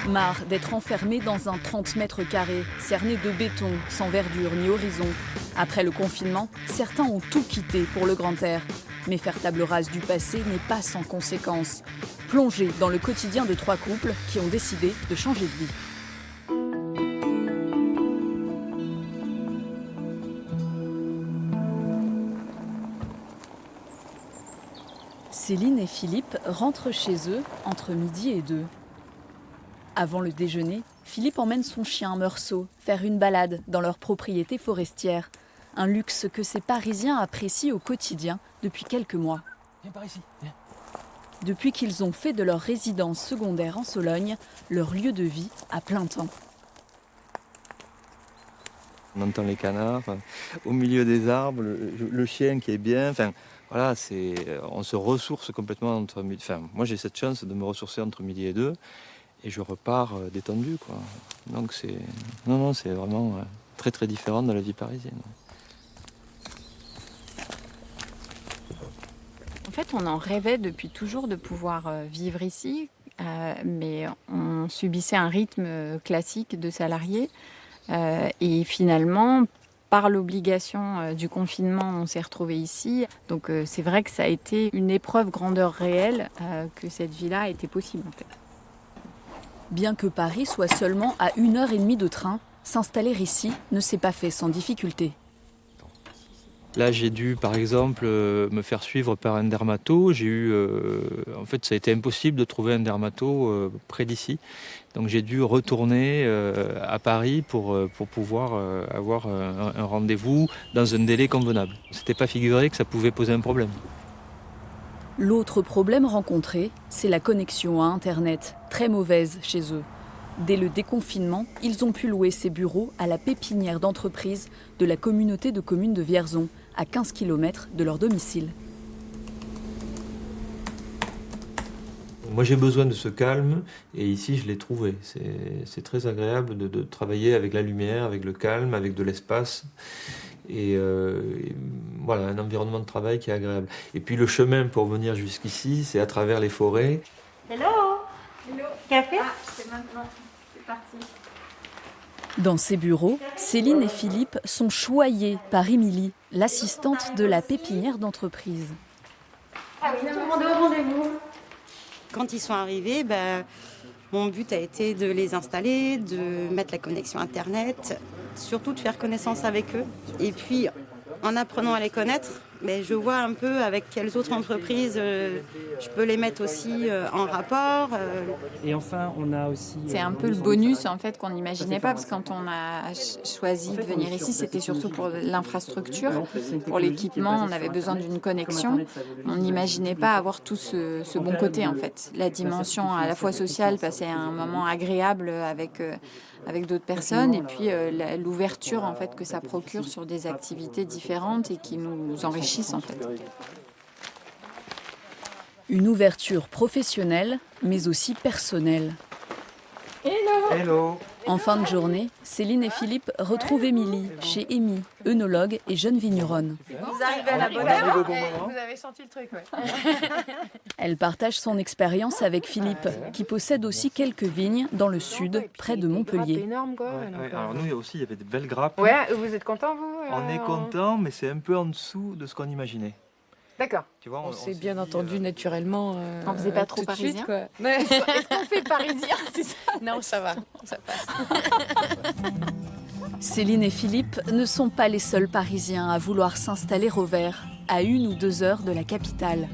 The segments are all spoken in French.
Marre d'être enfermés dans un 30 mètres carrés, cerné de béton, sans verdure ni horizon. Après le confinement, certains ont tout quitté pour le grand air. Mais faire table rase du passé n'est pas sans conséquences. Plongé dans le quotidien de 3 couples qui ont décidé de changer de vie. Céline et Philippe rentrent chez eux entre midi et 2. Avant le déjeuner, Philippe emmène son chien Meursault faire une balade dans leur propriété forestière. Un luxe que ces Parisiens apprécient au quotidien depuis quelques mois. Viens par ici, viens. Depuis qu'ils ont fait de leur résidence secondaire en Sologne leur lieu de vie à plein temps. On entend les canards au milieu des arbres, le chien qui est bien. Enfin, voilà, on se ressource complètement entre midi. Enfin, moi j'ai cette chance de me ressourcer entre midi et 2 et je repars détendu, quoi. Donc c'est vraiment très très différent de la vie parisienne. En fait, on en rêvait depuis toujours de pouvoir vivre ici, mais on subissait un rythme classique de salarié. Et finalement, par l'obligation du confinement, on s'est retrouvés ici. Donc c'est vrai que ça a été une épreuve grandeur réelle que cette vie-là était possible en fait. Bien que Paris soit seulement à 1h30 de train, s'installer ici ne s'est pas fait sans difficulté. Là, j'ai dû, par exemple, me faire suivre par un dermato. En fait, ça a été impossible de trouver un dermato près d'ici. Donc, j'ai dû retourner à Paris pour pouvoir avoir un rendez-vous dans un délai convenable. C'était pas figuré que ça pouvait poser un problème. L'autre problème rencontré, c'est la connexion à Internet, très mauvaise chez eux. Dès le déconfinement, ils ont pu louer ces bureaux à la pépinière d'entreprise de la communauté de communes de Vierzon, à 15 km de leur domicile. Moi, j'ai besoin de ce calme et ici, je l'ai trouvé. C'est très agréable de travailler avec la lumière, avec le calme, avec de l'espace. Et voilà, un environnement de travail qui est agréable. Et puis le chemin pour venir jusqu'ici, c'est à travers les forêts. Hello. Hello. Café? Ah, c'est maintenant. C'est parti. Dans ces bureaux, Céline et Philippe sont choyés par Émilie, l'assistante de la pépinière d'entreprise. Ah oui, demandez au rendez-vous. Quand ils sont arrivés, mon but a été de les installer, de mettre la connexion Internet, surtout de faire connaissance avec eux. Et puis, en apprenant à les connaître, je vois un peu avec quelles autres entreprises je peux les mettre aussi en rapport. Et enfin, on a aussi... C'est un peu le bonus en fait qu'on n'imaginait pas, parce que quand on a choisi de venir ici, c'était surtout pour l'infrastructure, pour l'équipement, on avait besoin d'une connexion. On n'imaginait pas avoir tout ce bon côté en fait. La dimension à la fois sociale, passer un moment agréable avec d'autres personnes, et puis l'ouverture en fait que ça procure sur des activités différentes et qui nous enrichissent en fait. Une ouverture professionnelle, mais aussi personnelle. Hello. Hello. En fin de journée, Céline et Philippe retrouvent Émilie chez Amy, œnologue et jeune vigneronne. Vous arrivez à la bonne heure. Vous avez senti le truc, ouais. Elle partage son expérience avec Philippe, qui possède aussi quelques vignes dans le sud, près de Montpellier. Énorme, quoi. Alors nous aussi, il y avait des belles grappes. Ouais, vous êtes content, vous On est content, mais c'est un peu en dessous de ce qu'on imaginait. D'accord. Tu vois, On s'est bien entendu naturellement. On faisait pas trop tout de suite, parisien quoi. Est-ce qu'on fait parisien, c'est ça? Non, ça va, ça passe. Céline et Philippe ne sont pas les seuls Parisiens à vouloir s'installer au vert, à 1 ou 2 heures de la capitale.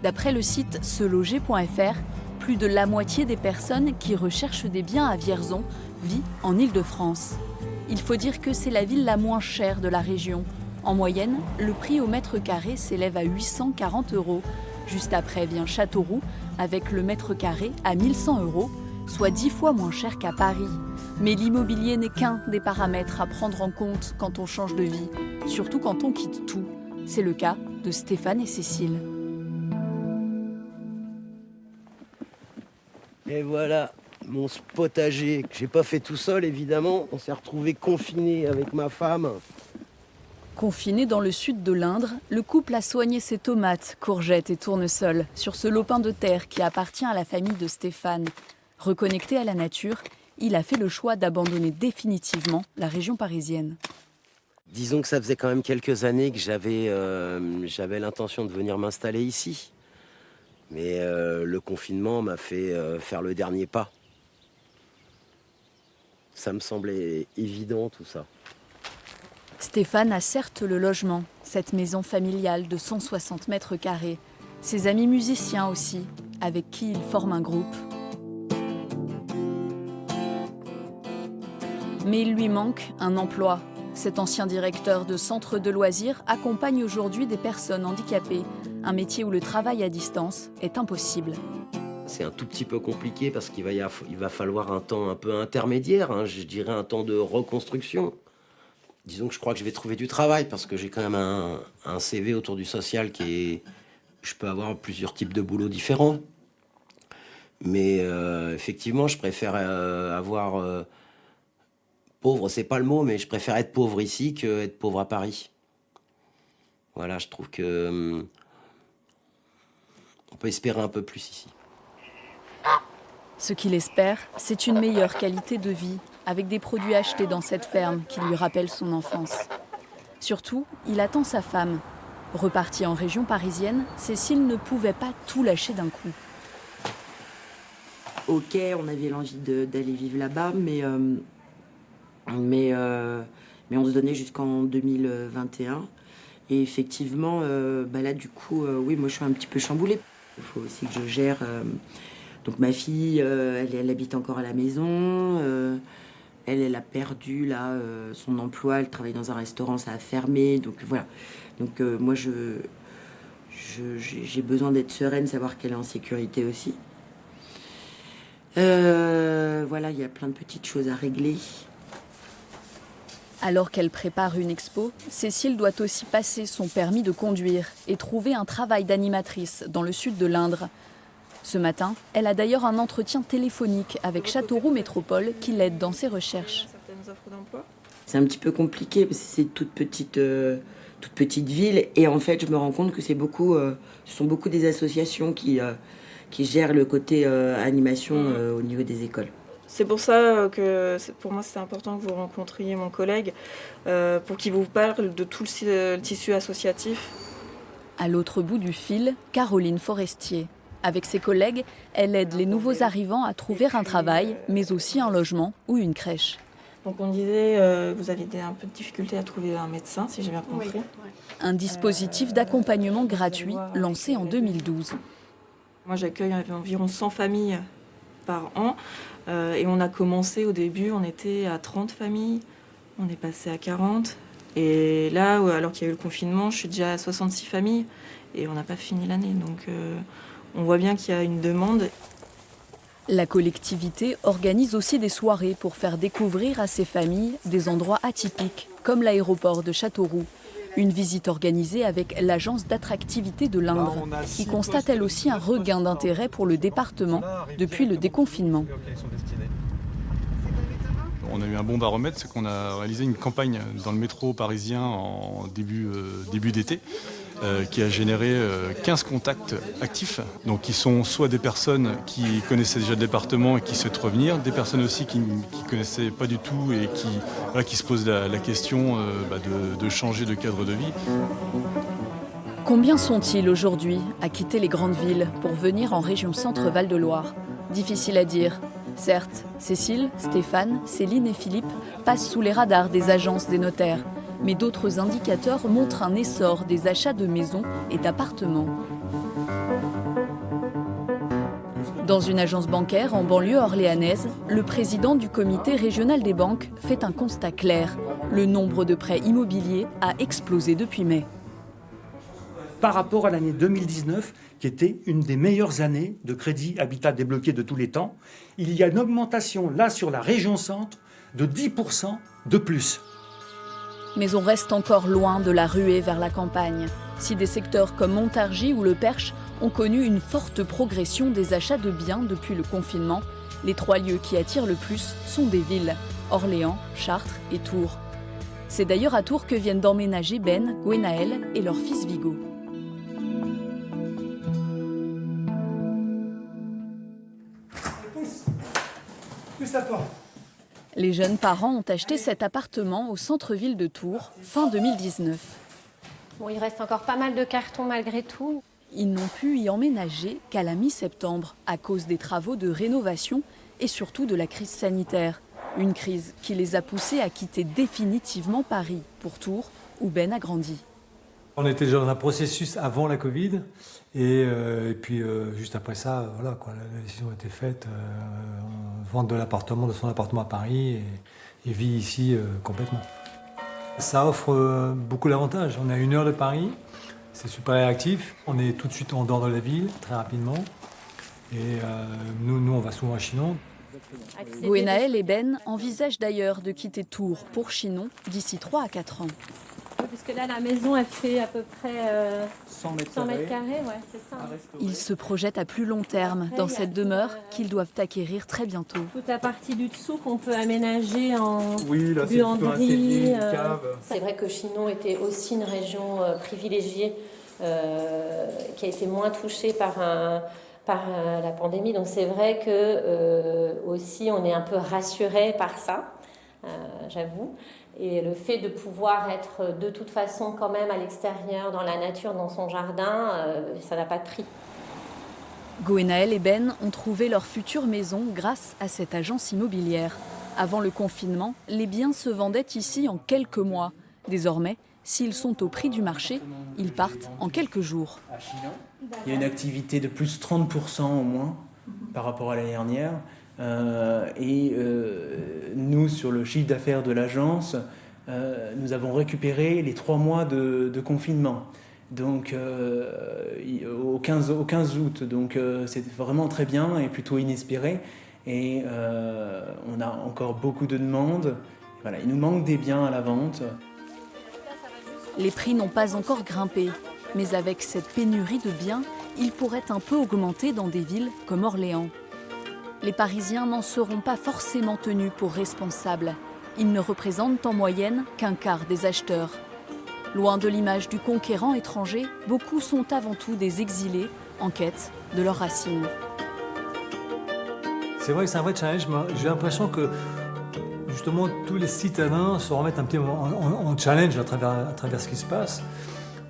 D'après le site seloger.fr, plus de la moitié des personnes qui recherchent des biens à Vierzon vit en Île-de-France. Il faut dire que c'est la ville la moins chère de la région. En moyenne, le prix au mètre carré s'élève à 840 €. Juste après vient Châteauroux, avec le mètre carré à 1100 €, soit 10 fois moins cher qu'à Paris. Mais l'immobilier n'est qu'un des paramètres à prendre en compte quand on change de vie, surtout quand on quitte tout. C'est le cas de Stéphane et Cécile. Et voilà, mon potager que j'ai pas fait tout seul évidemment. On s'est retrouvés confinés avec ma femme. Confiné dans le sud de l'Indre, le couple a soigné ses tomates, courgettes et tournesols sur ce lopin de terre qui appartient à la famille de Stéphane. Reconnecté à la nature, il a fait le choix d'abandonner définitivement la région parisienne. Disons que ça faisait quand même quelques années que j'avais l'intention de venir m'installer ici. Mais le confinement m'a fait faire le dernier pas. Ça me semblait évident tout ça. Stéphane a certes le logement, cette maison familiale de 160 mètres carrés. Ses amis musiciens aussi, avec qui il forme un groupe. Mais il lui manque un emploi. Cet ancien directeur de centre de loisirs accompagne aujourd'hui des personnes handicapées, un métier où le travail à distance est impossible. C'est un tout petit peu compliqué parce qu'il va falloir un temps un peu intermédiaire, hein, je dirais un temps de reconstruction. Disons que je crois que je vais trouver du travail parce que j'ai quand même un CV autour du social qui est... Je peux avoir plusieurs types de boulots différents. Mais effectivement, je préfère avoir... pauvre, c'est pas le mot, mais je préfère être pauvre ici qu'être pauvre à Paris. Voilà, je trouve que... on peut espérer un peu plus ici. Ce qu'il espère, c'est une meilleure qualité de vie, avec des produits achetés dans cette ferme qui lui rappellent son enfance. Surtout, il attend sa femme. Repartie en région parisienne, Cécile ne pouvait pas tout lâcher d'un coup. Ok, on avait l'envie d'aller vivre là-bas, mais on se donnait jusqu'en 2021. Et effectivement, là du coup, oui, moi je suis un petit peu chamboulée. Il faut aussi que je gère... donc ma fille, elle habite encore à la maison. Elle a perdu là, son emploi. Elle travaille dans un restaurant, ça a fermé. Donc voilà. Donc moi, j'ai besoin d'être sereine, savoir qu'elle est en sécurité aussi. Voilà, il y a plein de petites choses à régler. Alors qu'elle prépare une expo, Cécile doit aussi passer son permis de conduire et trouver un travail d'animatrice dans le sud de l'Indre. Ce matin, elle a d'ailleurs un entretien téléphonique avec Châteauroux Métropole qui l'aide dans ses recherches. C'est un petit peu compliqué parce que c'est une toute petite ville et en fait je me rends compte que ce sont beaucoup des associations qui gèrent le côté animation au niveau des écoles. C'est pour ça que pour moi c'était important que vous rencontriez mon collègue pour qu'il vous parle de tout le tissu associatif. À l'autre bout du fil, Caroline Forestier. Avec ses collègues, elle aide les nouveaux arrivants à trouver un travail, mais aussi un logement ou une crèche. Donc on disait vous aviez un peu de difficulté à trouver un médecin, si j'ai bien compris. Oui. Un dispositif d'accompagnement gratuit lancé en 2012. Moi j'accueille environ 100 familles par an et on a commencé au début, on était à 30 familles, on est passé à 40. Et là, alors qu'il y a eu le confinement, je suis déjà à 66 familles et on n'a pas fini l'année. Donc on voit bien qu'il y a une demande. La collectivité organise aussi des soirées pour faire découvrir à ces familles des endroits atypiques, comme l'aéroport de Châteauroux. Une visite organisée avec l'agence d'attractivité de l'Indre, qui constate elle aussi un regain d'intérêt pour le département depuis le déconfinement. On a eu un bon baromètre, c'est qu'on a réalisé une campagne dans le métro parisien en début d'été qui a généré 15 contacts actifs, donc qui sont soit des personnes qui connaissaient déjà le département et qui souhaitent revenir, des personnes aussi qui ne connaissaient pas du tout et qui se posent la question de changer de cadre de vie. Combien sont-ils aujourd'hui à quitter les grandes villes pour venir en région Centre-Val de Loire? Difficile à dire. Certes, Cécile, Stéphane, Céline et Philippe passent sous les radars des agences des notaires. Mais d'autres indicateurs montrent un essor des achats de maisons et d'appartements. Dans une agence bancaire en banlieue orléanaise, le président du comité régional des banques fait un constat clair. Le nombre de prêts immobiliers a explosé depuis mai. Par rapport à l'année 2019, qui était une des meilleures années de crédit habitat débloqué de tous les temps, il y a une augmentation là sur la région centre de 10% de plus. Mais on reste encore loin de la ruée vers la campagne. Si des secteurs comme Montargis ou Le Perche ont connu une forte progression des achats de biens depuis le confinement, les 3 lieux qui attirent le plus sont des villes, Orléans, Chartres et Tours. C'est d'ailleurs à Tours que viennent d'emménager Ben, Gwenaël et leur fils Vigo. Plus la porte. Les jeunes parents ont acheté cet appartement au centre-ville de Tours fin 2019. Bon, il reste encore pas mal de cartons malgré tout. Ils n'ont pu y emménager qu'à la mi-septembre à cause des travaux de rénovation et surtout de la crise sanitaire. Une crise qui les a poussés à quitter définitivement Paris pour Tours, où Ben a grandi. On était déjà dans un processus avant la Covid et puis juste après ça, voilà, quoi, la décision a été faite, vente de son appartement à Paris et vit ici complètement. Ça offre beaucoup d'avantages. On est à 1 heure de Paris, c'est super réactif, on est tout de suite en dehors de la ville, très rapidement. Et nous, on va souvent à Chinon. Gwenaël et Ben envisagent d'ailleurs de quitter Tours pour Chinon d'ici 3 à 4 ans. Parce que là, la maison, elle fait à peu près 100 mètres carrés, ouais, c'est ça. Ils se projettent à plus long terme dans cette demeure qu'ils doivent acquérir très bientôt. Toute la partie du dessous qu'on peut aménager en là, buanderie. C'est vrai que Chinon était aussi une région privilégiée qui a été moins touchée par la pandémie. Donc c'est vrai que aussi on est un peu rassuré par ça, j'avoue. Et le fait de pouvoir être de toute façon quand même à l'extérieur, dans la nature, dans son jardin, ça n'a pas de prix. Gwenaël et Ben ont trouvé leur future maison grâce à cette agence immobilière. Avant le confinement, les biens se vendaient ici en quelques mois. Désormais, s'ils sont au prix du marché, ils partent en quelques jours. Il y a une activité de plus 30% au moins par rapport à l'année dernière. Nous, sur le chiffre d'affaires de l'agence, nous avons récupéré les 3 mois de confinement. Donc au 15 août, donc c'est vraiment très bien et plutôt inespéré. Et on a encore beaucoup de demandes. Voilà, il nous manque des biens à la vente. Les prix n'ont pas encore grimpé, mais avec cette pénurie de biens, ils pourraient un peu augmenter dans des villes comme Orléans. Les Parisiens n'en seront pas forcément tenus pour responsables. Ils ne représentent en moyenne qu'un quart des acheteurs. Loin de l'image du conquérant étranger, beaucoup sont avant tout des exilés en quête de leurs racines. C'est vrai que c'est un vrai challenge. J'ai l'impression que justement tous les citadins se remettent un petit peu en challenge à travers ce qui se passe.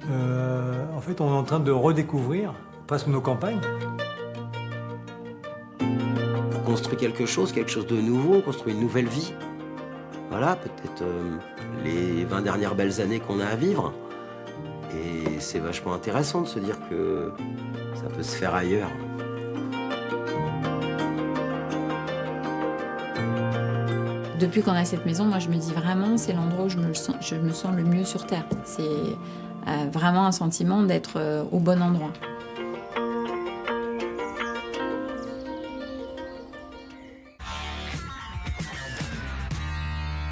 En fait, on est en train de redécouvrir presque nos campagnes. On construit quelque chose de nouveau, on construit une nouvelle vie. Voilà, peut-être les 20 dernières belles années qu'on a à vivre. Et c'est vachement intéressant de se dire que ça peut se faire ailleurs. Depuis qu'on a cette maison, moi je me dis vraiment, c'est l'endroit où je me sens le mieux sur Terre. C'est vraiment un sentiment d'être au bon endroit.